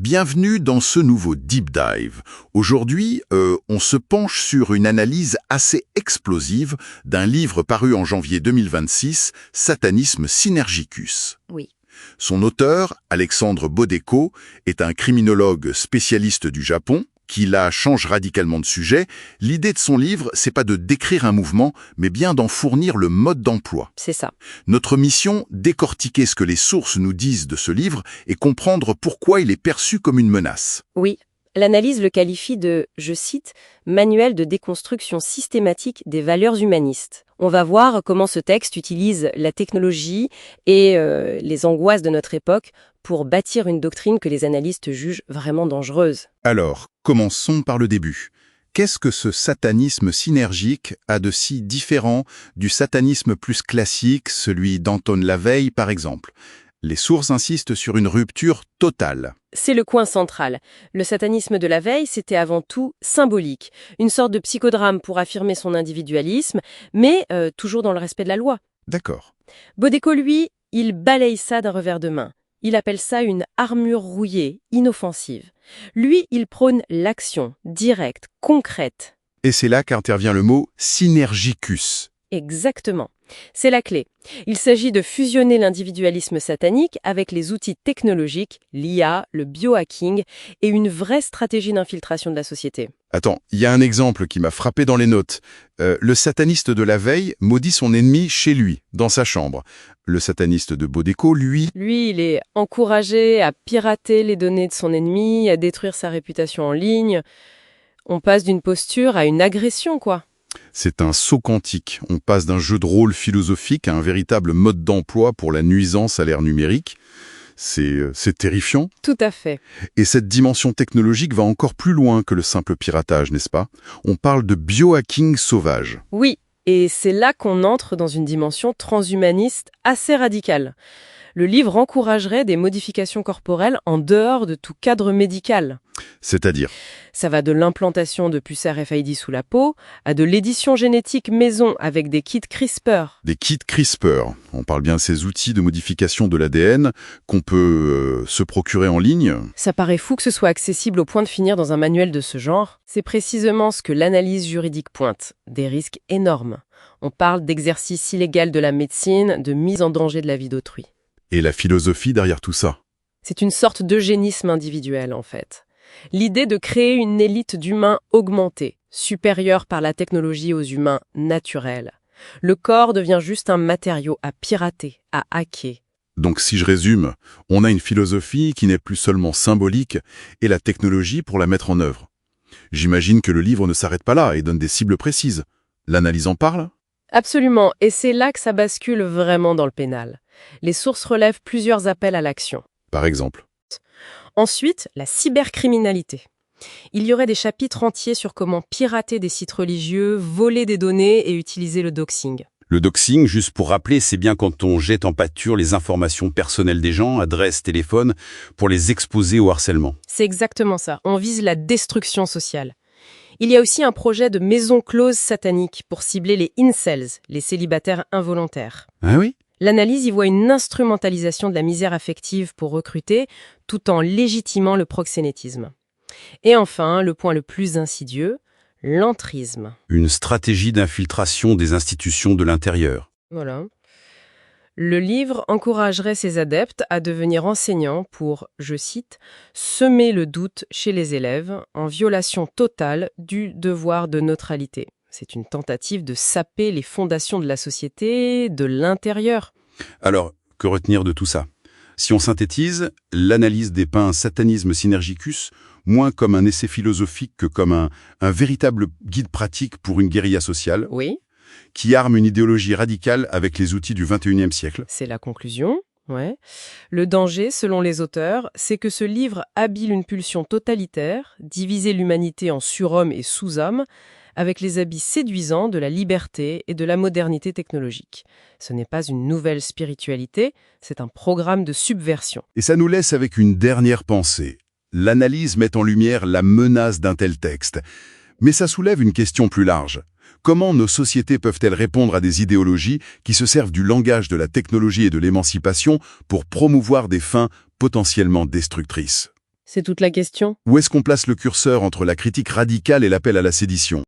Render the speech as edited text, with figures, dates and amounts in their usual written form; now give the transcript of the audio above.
Bienvenue dans ce nouveau Deep Dive. Aujourd'hui, on se penche sur une analyse assez explosive d'un livre paru en janvier 2026, Satanisme Synergicus. Oui. Son auteur, Alexandre Bodeko, est un criminologue spécialiste du Japon, qui là change radicalement de sujet. L'idée de son livre, c'est pas de décrire un mouvement, mais bien d'en fournir le mode d'emploi. C'est ça. Notre mission, décortiquer ce que les sources nous disent de ce livre et comprendre pourquoi il est perçu comme une menace. Oui. L'analyse le qualifie de, je cite, « manuel de déconstruction systématique des valeurs humanistes ». On va voir comment ce texte utilise la technologie et les angoisses de notre époque pour bâtir une doctrine que les analystes jugent vraiment dangereuse. Alors, commençons par le début. Qu'est-ce que ce satanisme synergique a de si différent du satanisme plus classique, celui d'Anton Lavey par exemple ? Les sources insistent sur une rupture totale. C'est le coin central. Le satanisme de Lavey, c'était avant tout symbolique, une sorte de psychodrame pour affirmer son individualisme, mais toujours dans le respect de la loi. D'accord. Bodeko, lui, il balaye ça d'un revers de main. Il appelle ça une armure rouillée, inoffensive. Lui, il prône l'action, directe, concrète. Et c'est là qu'intervient le mot « synergicus ». Exactement. C'est la clé. Il s'agit de fusionner l'individualisme satanique avec les outils technologiques, l'IA, le biohacking et une vraie stratégie d'infiltration de la société. Attends, il y a un exemple qui m'a frappé dans les notes. Le sataniste de Lavey maudit son ennemi chez lui, dans sa chambre. Le sataniste de Bodeko, lui... Lui, il est encouragé à pirater les données de son ennemi, à détruire sa réputation en ligne. On passe d'une posture à une agression, quoi. C'est un saut quantique. On passe d'un jeu de rôle philosophique à un véritable mode d'emploi pour la nuisance à l'ère numérique. C'est terrifiant. Tout à fait. Et cette dimension technologique va encore plus loin que le simple piratage, n'est-ce pas ? On parle de biohacking sauvage. Oui, et c'est là qu'on entre dans une dimension transhumaniste assez radicale. Le livre encouragerait des modifications corporelles en dehors de tout cadre médical. C'est-à-dire ? Ça va de l'implantation de puces RFID sous la peau à de l'édition génétique maison avec des kits CRISPR. Des kits CRISPR. On parle bien de ces outils de modification de l'ADN qu'on peut se procurer en ligne. Ça paraît fou que ce soit accessible au point de finir dans un manuel de ce genre. C'est précisément ce que l'analyse juridique pointe. Des risques énormes. On parle d'exercice illégal de la médecine, de mise en danger de la vie d'autrui. Et la philosophie derrière tout ça ? C'est une sorte d'eugénisme individuel, en fait. L'idée de créer une élite d'humains augmentés, supérieure par la technologie aux humains naturels. Le corps devient juste un matériau à pirater, à hacker. Donc si je résume, on a une philosophie qui n'est plus seulement symbolique et la technologie pour la mettre en œuvre. J'imagine que le livre ne s'arrête pas là et donne des cibles précises. L'analyse en parle ? Absolument, et c'est là que ça bascule vraiment dans le pénal. Les sources relèvent plusieurs appels à l'action. Par exemple. Ensuite, la cybercriminalité. Il y aurait des chapitres entiers sur comment pirater des sites religieux, voler des données et utiliser le doxing. Le doxing, juste pour rappeler, c'est bien quand on jette en pâture les informations personnelles des gens, adresses, téléphones, pour les exposer au harcèlement. C'est exactement ça. On vise la destruction sociale. Il y a aussi un projet de maison close satanique pour cibler les incels, les célibataires involontaires. Ah oui ? L'analyse y voit une instrumentalisation de la misère affective pour recruter, tout en légitimant le proxénétisme. Et enfin, le point le plus insidieux, l'entrisme. Une stratégie d'infiltration des institutions de l'intérieur. Voilà. Le livre encouragerait ses adeptes à devenir enseignants pour, je cite, « semer le doute chez les élèves en violation totale du devoir de neutralité ». C'est une tentative de saper les fondations de la société, de l'intérieur. Alors, que retenir de tout ça ? Si on synthétise, l'analyse dépeint un satanisme synergicus moins comme un essai philosophique que comme un véritable guide pratique pour une guérilla sociale, Oui, qui arme une idéologie radicale avec les outils du XXIe siècle. c'est la conclusion. Ouais. Le danger, selon les auteurs, c'est que ce livre habille une pulsion totalitaire, diviser l'humanité en surhommes et sous-hommes, avec les habits séduisants de la liberté et de la modernité technologique. Ce n'est pas une nouvelle spiritualité, c'est un programme de subversion. Et ça nous laisse avec une dernière pensée. L'analyse met en lumière la menace d'un tel texte. Mais ça soulève une question plus large. Comment nos sociétés peuvent-elles répondre à des idéologies qui se servent du langage de la technologie et de l'émancipation pour promouvoir des fins potentiellement destructrices ? C'est toute la question. Où est-ce qu'on place le curseur entre la critique radicale et l'appel à la sédition?